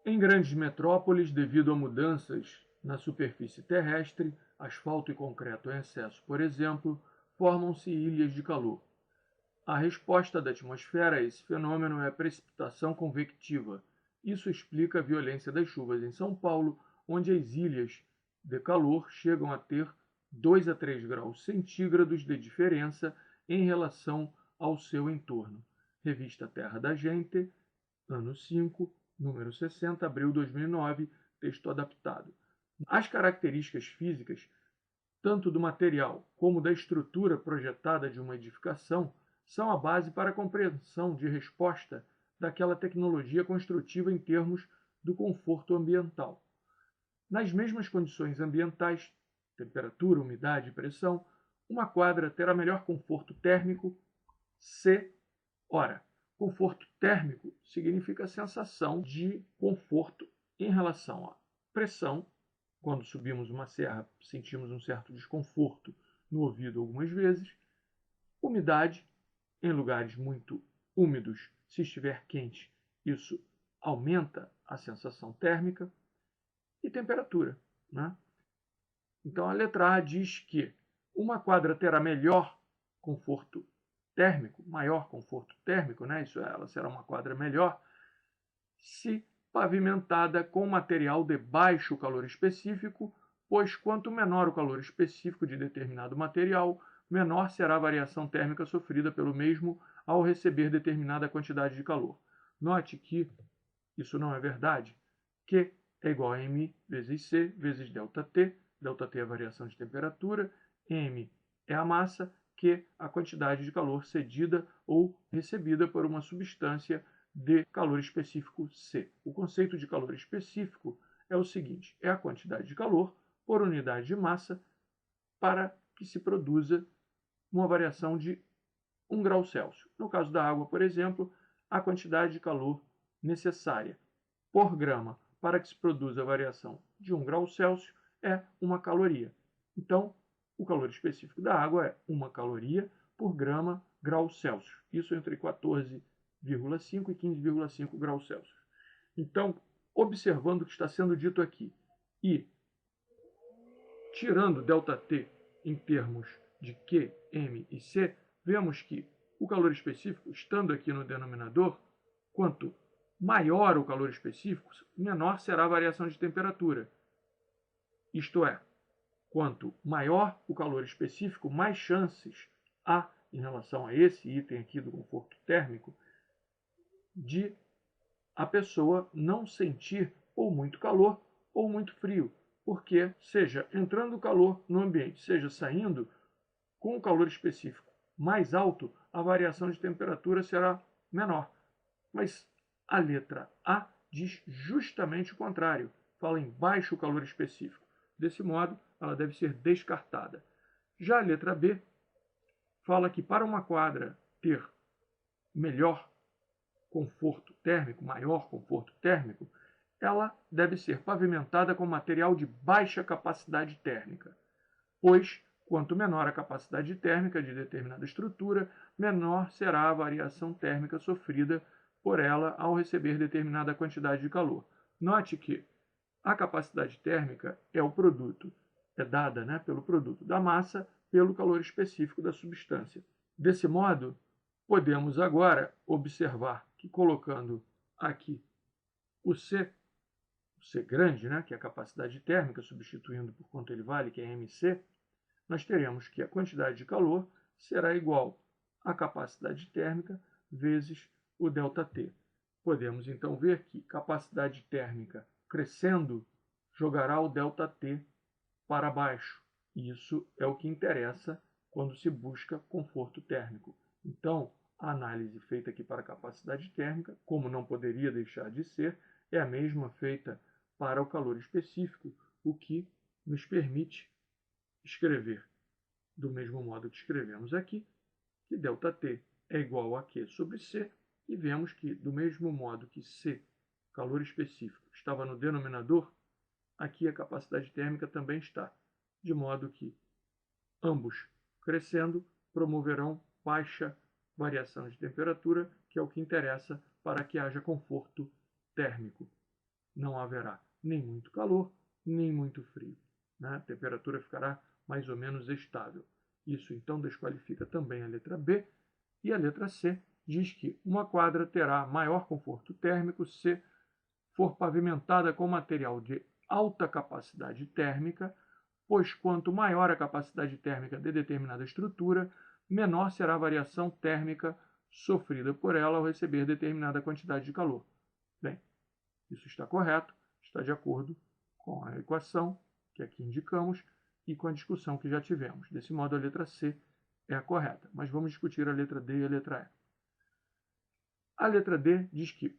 Em grandes metrópoles, devido a mudanças na superfície terrestre, asfalto e concreto em excesso, por exemplo, formam-se ilhas de calor. A resposta da atmosfera a esse fenômeno é a precipitação convectiva. Isso explica a violência das chuvas em São Paulo, onde as ilhas de calor chegam a ter 2 a 3 graus centígrados de diferença em relação ao seu entorno. Revista Terra da Gente, ano 5, número 60, abril de 2009, texto adaptado. As características físicas, tanto do material como da estrutura projetada de uma edificação, são a base para a compreensão de resposta daquela tecnologia construtiva em termos do conforto ambiental. Nas mesmas condições ambientais, temperatura, umidade e pressão, uma quadra terá melhor conforto térmico se, ora, conforto térmico significa a sensação de conforto em relação à pressão. Quando subimos uma serra, sentimos um certo desconforto no ouvido algumas vezes. Umidade, em lugares muito úmidos, se estiver quente, isso aumenta a sensação térmica. E temperatura, né? Então a letra A diz que uma quadra terá melhor conforto térmico, maior conforto térmico, né? Isso ela será uma quadra melhor se pavimentada com material de baixo calor específico, pois quanto menor o calor específico de determinado material, menor será a variação térmica sofrida pelo mesmo ao receber determinada quantidade de calor. Note que isso não é verdade. Q é igual a m vezes c vezes ΔT. ΔT é a variação de temperatura, m é a massa, Q a quantidade de calor cedida ou recebida por uma substância de calor específico C. O conceito de calor específico é o seguinte: é a quantidade de calor por unidade de massa para que se produza uma variação de 1 grau Celsius. No caso da água, por exemplo, a quantidade de calor necessária por grama para que se produza a variação de 1 grau Celsius é uma caloria. Então, o calor específico da água é 1 caloria por grama grau Celsius. Isso entre 14,5 e 15,5 graus Celsius. Então, observando o que está sendo dito aqui e tirando ΔT em termos de Q, M e C, vemos que o calor específico, estando aqui no denominador, quanto maior o calor específico, menor será a variação de temperatura. Isto é, quanto maior o calor específico, mais chances há, em relação a esse item aqui do conforto térmico, de a pessoa não sentir ou muito calor ou muito frio, porque seja entrando calor no ambiente, seja saindo, com o calor específico mais alto, a variação de temperatura será menor. Mas a letra A diz justamente o contrário, fala em baixo calor específico. Desse modo, ela deve ser descartada. Já a letra B fala que para uma quadra ter melhor conforto térmico, maior conforto térmico, ela deve ser pavimentada com material de baixa capacidade térmica, pois quanto menor a capacidade térmica de determinada estrutura, menor será a variação térmica sofrida por ela ao receber determinada quantidade de calor. Note que a capacidade térmica é o produto, é dada, né, pelo produto da massa pelo calor específico da substância. Desse modo, podemos agora observar que colocando aqui o C grande, né, que é a capacidade térmica, substituindo por quanto ele vale, que é mc, nós teremos que a quantidade de calor será igual à capacidade térmica vezes o ΔT. Podemos então ver que capacidade térmica crescendo jogará o ΔT para baixo. Isso é o que interessa quando se busca conforto térmico. Então, a análise feita aqui para a capacidade térmica, como não poderia deixar de ser, é a mesma feita para o calor específico, o que nos permite escrever do mesmo modo que escrevemos aqui, que ΔT é igual a Q sobre C, e vemos que, do mesmo modo que C, calor específico, estava no denominador, aqui a capacidade térmica também está, de modo que ambos crescendo promoverão baixa variação de temperatura, que é o que interessa para que haja conforto térmico. não haverá nem muito calor, nem muito frio, né? A temperatura ficará mais ou menos estável. Isso então desqualifica também a letra B. E a letra C diz que uma quadra terá maior conforto térmico se for pavimentada com material de alta capacidade térmica, pois quanto maior a capacidade térmica de determinada estrutura, menor será a variação térmica sofrida por ela ao receber determinada quantidade de calor. Bem, isso está correto, está de acordo com a equação que aqui indicamos e com a discussão que já tivemos. Desse modo, a letra C é a correta. Mas vamos discutir a letra D e a letra E. A letra D diz que,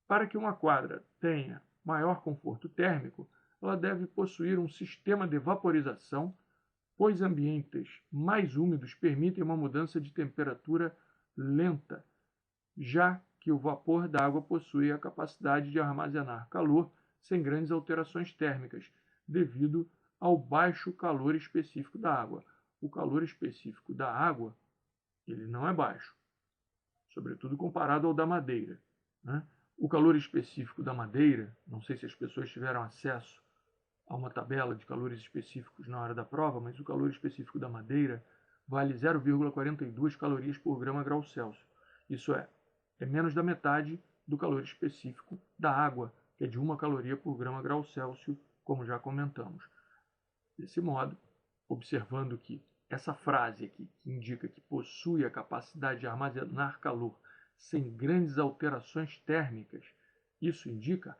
para que uma quadra tenha maior conforto térmico, ela deve possuir um sistema de vaporização, pois ambientes mais úmidos permitem uma mudança de temperatura lenta, já que o vapor d'água possui a capacidade de armazenar calor sem grandes alterações térmicas, devido ao baixo calor específico da água. O calor específico da água ele não é baixo, sobretudo comparado ao da madeira, né? O calor específico da madeira, não sei se as pessoas tiveram acesso a uma tabela de calores específicos na hora da prova, mas o calor específico da madeira vale 0,42 calorias por grama grau Celsius. Isso é menos da metade do calor específico da água, que é de 1 caloria por grama grau Celsius, como já comentamos. Desse modo, observando que essa frase aqui, que indica que possui a capacidade de armazenar calor sem grandes alterações térmicas, isso indica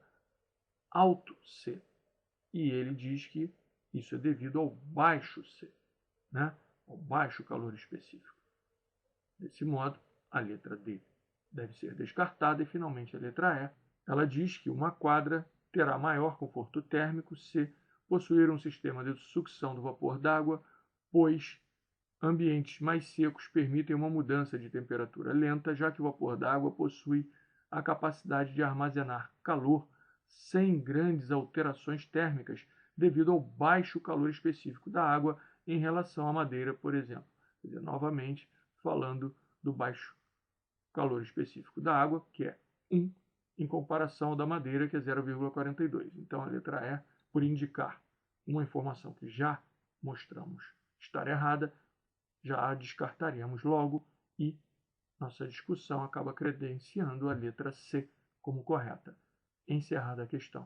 alto C. E ele diz que isso é devido ao baixo C, né? Ao baixo calor específico. Desse modo, a letra D deve ser descartada e, finalmente, a letra E. Ela diz que uma quadra terá maior conforto térmico se possuir um sistema de sucção do vapor d'água, pois ambientes mais secos permitem uma mudança de temperatura lenta, já que o vapor d'água possui a capacidade de armazenar calor sem grandes alterações térmicas, devido ao baixo calor específico da água em relação à madeira, por exemplo. Quer dizer, novamente, falando do baixo calor específico da água, que é 1, em comparação ao da madeira, que é 0,42. Então, a letra E, por indicar uma informação que já mostramos estar errada, já a descartaríamos logo e nossa discussão acaba credenciando a letra C como correta. Encerrada a questão.